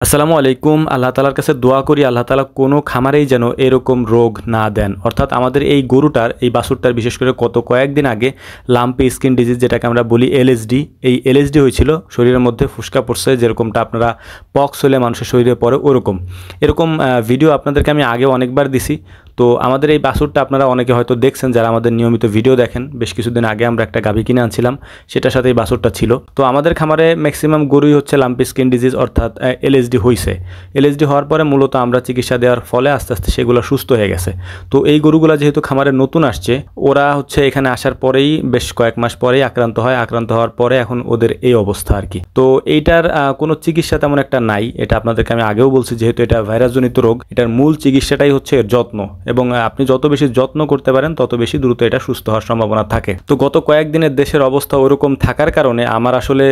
আসসালামু আলাইকুম। আল্লাহ তালার কাছে দোয়া করি আল্লাহ তালা কোনো খামারেই যেন এরকম রোগ না দেন। অর্থাৎ আমাদের এই গরুটার এই বাছুরটার বিশেষ করে কয়েকদিন আগে লাম্পি স্কিন ডিজিজ যেটাকে আমরা বলি এলএসডি, এই এলএসডি হয়েছিল, শরীরের মধ্যে ফুসকা পড়ছে, যেরকমটা আপনারা পক্স হলে মানুষের শরীরে পড়ে ওরকম এরকম ভিডিও আপনাদেরকে আমি আগে অনেকবার দিছি। তো আমাদের এই বাছুরটা আপনারা অনেকে হয়তো দেখছেন যারা আমাদের নিয়মিত ভিডিও দেখেন। বেশ কিছুদিন আগে আমরা একটা গাভী কিনে আনছিলাম, সেটার সাথে এই বাছুরটা ছিল। তো আমাদের খামারে ম্যাক্সিমাম গরুই হচ্ছে লাম্পি স্কিন ডিজিজ অর্থাৎ এলএসডি হয়েছে। এলএসডি হওয়ার পরে মূলত আমরা চিকিৎসা দেওয়ার ফলে আস্তে আস্তে সেগুলো সুস্থ হয়ে গেছে। তো এই গরুগুলো যেহেতু খামারে নতুন আসছে, ওরা হচ্ছে এখানে আসার পরেই বেশ কয়েক মাস পরেই আক্রান্ত হয়। আক্রান্ত হওয়ার পরে এখন ওদের এই অবস্থা আর কি। তো এইটার কোনো চিকিৎসা তেমন একটা নাই, এটা আপনাদেরকে আমি আগেও বলছি। যেহেতু এটা ভাইরাসজনিত রোগ, এটার মূল চিকিৎসাটাই হচ্ছে যত্ন, এবং আপনি যত বেশি যত্ন করতে পারেন তত বেশি দ্রুত এটা সুস্থ হওয়ার সম্ভাবনা থাকে। তো গত কয়েকদিনের দেশের অবস্থা ওরকম থাকার কারণে আমার আসলে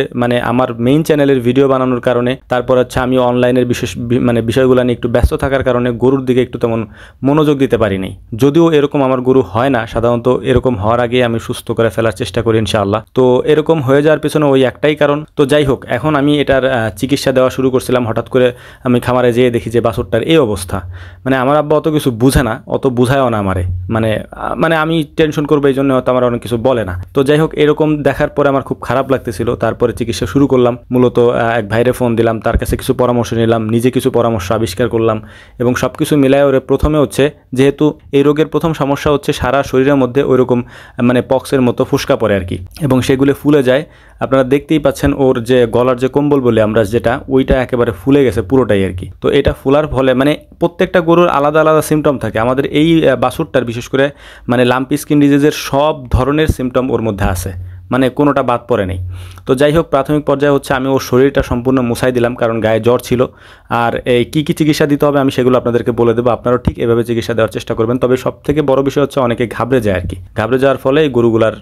আমার মেইন চ্যানেলের ভিডিও বানানোর কারণে, তারপর হচ্ছে আমি অনলাইনের বিষয়গুলো নিয়ে একটু ব্যস্ত থাকার কারণে গরুর দিকে একটু তেমন মনোযোগ দিতে পারিনি। যদিও এরকম আমার গরু হয় না, সাধারণত এরকম হওয়ার আগে আমি সুস্থ করে ফেলার চেষ্টা করি ইনশাআল্লাহ। তো এরকম হয়ে যাওয়ার পিছনে ওই একটাই কারণ। তো যাই হোক, এখন আমি এটার চিকিৎসা দেওয়া শুরু করছিলাম। হঠাৎ করে আমি খামারে যেয়ে দেখি যে বাছুরটার এই অবস্থা। আমার আব্বা অত কিছু বুঝে না, অত বুঝায়ও না আমারে। আমি টেনশন করবো এই জন্য হয়তো আমার অনেক কিছু বলে না। তো যাই হোক, এরকম দেখার পরে আমার খুব খারাপ লাগতেছিল। তারপরে চিকিৎসা শুরু করলাম। মূলত এক ভাইরে ফোন দিলাম, তার কাছে কিছু পরামর্শ নিলাম, নিজে কিছু পরামর্শ আবিষ্কার করলাম, এবং সব কিছু মিলায় ওরে প্রথমে হচ্ছে, যেহেতু এই রোগের প্রথম সমস্যা হচ্ছে সারা শরীরের মধ্যে ওইরকম পক্সের মতো ফুসকা পড়ে আর কি, এবং সেগুলো ফুলে যায়। আপনারা দেখতেই পাচ্ছেন ওর যে গলার যে কম্বল বলে আমরা যেটা, ওইটা একেবারে ফুলে গেছে পুরোটাই আর কি। তো এটা ফুলার ফলে প্রত্যেকটা গরুর আলাদা আলাদা সিমটম থাকে। আমাদের এই বাছুরটার বিশেষ করে লাম্পি স্কিন ডিজিজের সব ধরনের সিমটম ওর মধ্যে আছে, কোনোটা বাদ পড়ে নেই। তো যাই হোক, প্রাথমিক পর্যায়ে হচ্ছে আমি ওর শরীরটা সম্পূর্ণ মুছাই দিলাম, কারণ গায়ে জ্বর ছিল। আর এই কী চিকিৎসা দিতে হবে আমি সেগুলো আপনাদেরকে বলে দেবো। আপনারাও ঠিক এভাবে চিকিৎসা দেওয়ার চেষ্টা করবেন। তবে সবথেকে বড় বিষয় হচ্ছে অনেকে ঘাবড়ে যায় আর কি। ঘাবড়ে যাওয়ার ফলে এই গরুগুলার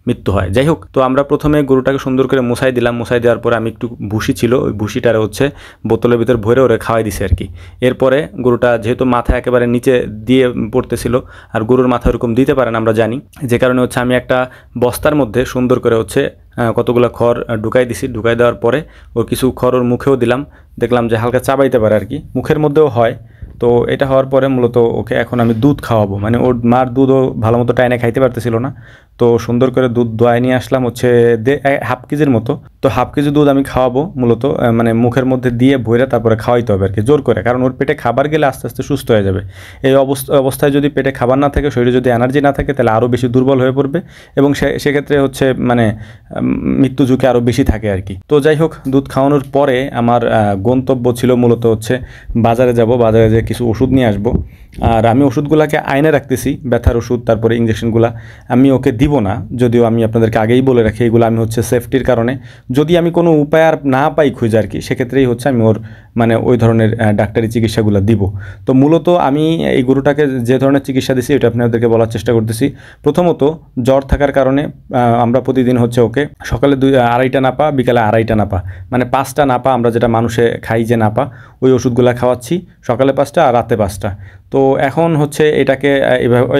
মৃত্যু হয়। যাই হোক, তো আমরা প্রথমে গরুটাকে সুন্দর করে মুছাই দিলাম। মুছাই দেওয়ার পরে আমি একটু ভুসি ছিল, ওই ভুসিটারে হচ্ছে বোতলের ভিতর ভরে ওরে খাওয়াই দিছে আর কি। এরপরে গরুটা যেহেতু মাথা একেবারে নিচে দিয়ে পড়তেছিল, আর গরুর মাথা ওরকম দিতে পারেন আমরা জানি, যে কারণে হচ্ছে আমি একটা বস্তার মধ্যে সুন্দর করে হচ্ছে কতগুলো খড় ঢুকাই দিছি। ঢুকাই দেওয়ার পরে ওর কিছু খড় ওর মুখেও দিলাম, দেখলাম যে হালকা চাবাইতে পারে আর কি, মুখের মধ্যেও হয়। তো এটা হওয়ার পরে মূলত ওকে এখন আমি দুধ খাওয়াবো। ওর মার দুধও ভালো মতো টাইনে খাইতে পারতেছিল না। তো সুন্দর করে দুধ দোয়াই নিয়ে আসলাম হচ্ছে হাফ কেজির মতো। তো হাফ কেজি দুধ আমি খাওয়াবো মূলত, মুখের মধ্যে দিয়ে ভরে তারপরে খাওয়াইতে হবে আর কি, জোর করে। কারণ ওর পেটে খাবার গেলে আস্তে আস্তে সুস্থ হয়ে যাবে। এই অবস্থায় যদি পেটে খাবার না থাকে, শরীরে যদি এনার্জি না থাকে, তাহলে আরও বেশি দুর্বল হয়ে পড়বে, এবং সেক্ষেত্রে হচ্ছে মৃত্যু ঝুঁকি আরও বেশি থাকে আর কি। তো যাই হোক, দুধ খাওয়ানোর পরে আমার গন্তব্য ছিল মূলত হচ্ছে বাজারে যাব, বাজারে যে কিছু ওষুধ নিয়ে আসবো। আর আমি ওষুধগুলোকে আয়নে রাখতেছি, ব্যথার ওষুধ, তারপরে ইঞ্জেকশনগুলো আমি ওকে দিব না। যদিও আমি আপনাদেরকে আগেই বলে রাখি, এগুলো আমি হচ্ছে সেফটির কারণে, যদি আমি কোনো উপায় আর না পাই খুঁজে আর কি, সেক্ষেত্রেই হচ্ছে আমি ওর ওই ধরনের ডাক্তারি চিকিৎসাগুলো দিব। তো মূলত আমি এই গরুটাকে যে ধরনের চিকিৎসা দিছি এটা আপনাদেরকে বলার চেষ্টা করতেছি। প্রথমত, জ্বর থাকার কারণে আমরা প্রতিদিন হচ্ছে ওকে সকালে 2-2.5টা নাপা, বিকালে 2.5টা নাপা, 5টা নাপা আমরা যেটা মানুষে খাই যে নাপা, ওই ওষুধগুলো খাওয়াচ্ছি। সকালে 5টা আর রাতে 5টা। তো এখন হচ্ছে এটাকে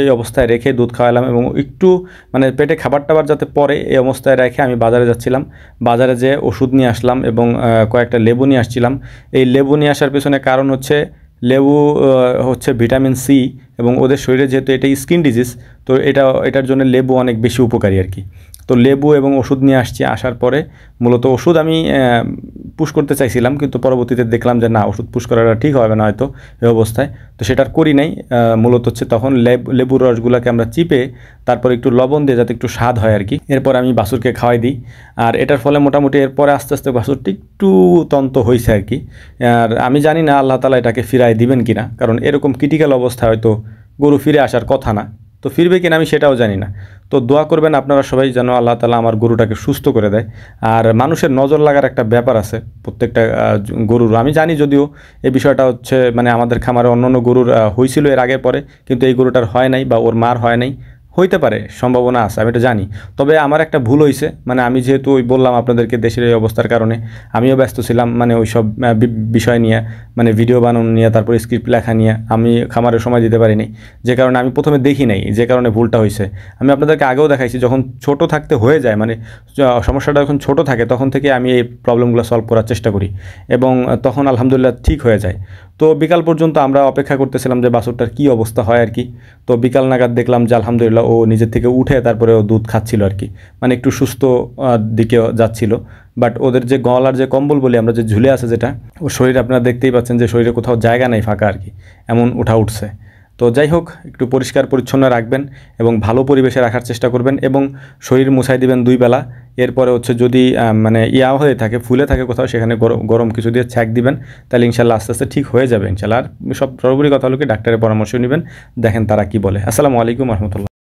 এই অবস্থায় রেখে দুধ খাওয়ালাম, এবং একটু পেটে খাবার টাবার যাতে পরে এই অবস্থায় রেখে আমি বাজারে যাচ্ছিলাম। বাজারে যেয়ে ওষুধ নিয়ে আসলাম এবং কয়েকটা লেবু নিয়ে আসছিলাম। এই লেবু নিয়ে আসার পেছনে কারণ হচ্ছে, লেবু হচ্ছে ভিটামিন সি, এবং ওদের শরীরে যেহেতু এটা স্কিন ডিজিজ, তো এটার জন্য লেবু অনেক বেশি উপকারী আর কি। তো লেবু এবং ওষুধ নিয়ে আসছি। আসার পরে মূলত ওষুধ আমি পুশ করতে চাইছিলাম, কিন্তু পরবর্তীতে দেখলাম যে না, ওষুধ পুশ করাটা ঠিক হবে না হয়তো এই অবস্থায়। তো সেটার করি নাই। মূলত হচ্ছে তখন লেবুর রসগুলোকে আমরা চিপে তারপর একটু লবণ দিয়ে যাতে একটু স্বাদ হয় আর কি, এরপর আমি বাছুরকে খাওয়াই দিই। আর এটার ফলে মোটামুটি এরপরে আস্তে আস্তে বাছুরটি একটু তন্ত হয়েছে আর কি। আর আমি জানি না আল্লাহ তালা এটাকে ফিরাই দিবেন কিনা, কারণ এরকম ক্রিটিক্যাল অবস্থায় হয়তো গরু ফিরে আসার কথা না, তো ফিরবে কিনা আমি সেটাও জানি না। তো দোয়া করবেন আপনারা সবাই যেন আল্লাহ তালা আমার গরুটাকে সুস্থ করে দেয়। আর মানুষের নজর লাগার একটা ব্যাপার আছে প্রত্যেকটা গরুর, আমি জানি। যদিও এই বিষয়টা হচ্ছে আমাদের খামারে অন্য গরুর হয়েছিল এর আগে পরে, কিন্তু এই গরুটার হয় নাই, বা ওর মার হয় নাই। হইতে পারে, সম্ভাবনা আছে, আমি এটা জানি। তবে আমার একটা ভুল হয়েছে, আমি যেহেতু বললাম আপনাদেরকে দেশের এই অবস্থার কারণে আমিও ব্যস্ত ছিলাম ওই সব বিষয় নিয়ে, মানে ভিডিও বানানো নিয়ে, তারপর স্ক্রিপ্ট লেখা নিয়ে আমি খামারে সময় দিতে পারিনি, যে কারণে আমি প্রথমে দেখি নাই, যে কারণে ভুলটা হয়েছে। আমি আপনাদেরকে আগেও দেখাইছি, যখন ছোট থাকতে হয়ে যায়, মানে সমস্যাটা যখন ছোট থাকে তখন থেকে আমি এই প্রবলেমগুলো সলভ করার চেষ্টা করি এবং তখন আলহামদুলিল্লাহ ঠিক হয়ে যায়। তো বিকাল পর্যন্ত আমরা অপেক্ষা করতেছিলাম যে বাছুরটার কী অবস্থা হয় আর কি। তো বিকাল নাগাদ দেখলাম যে আলহামদুলিল্লাহ ও নিজের থেকে উঠে তারপরে ও দুধ খাচ্ছিল আর কি, মানে একটু সুস্থ দিকে যাচ্ছিল। বাট ওদের যে গলার যে কম্বল বলি আমরা, যে ঝুলে আছে যেটা, ও শরীরে আপনারা দেখতেই পাচ্ছেন যে শরীরে কোথাও জায়গা নেই, ফাঁকা আর কি, এমন উঠছে। তো যাই হোক, একটু পরিষ্কার পরিচ্ছন্ন রাখবেন এবং ভালো পরিবেশে রাখার চেষ্টা করবেন এবং শরীর মুছাই দিবেন 2 বেলা। এরপরে হচ্ছে যদি মানে হয়ে থাকে, ফুলে থাকে কোথাও, সেখানে গরম কিছু দিয়ে ছ্যাঁক দিবেন, তাহলে ইনশাল্লাহ আস্তে আস্তে ঠিক হয়ে যাবে ইনশাল্লাহ। আর সব সর্বোপরি কথা হলো কি, ডাক্তারের পরামর্শ নেবেন, দেখেন তারা কি বলে। আসসালামু আলাইকুম রহমতুল্লাহ।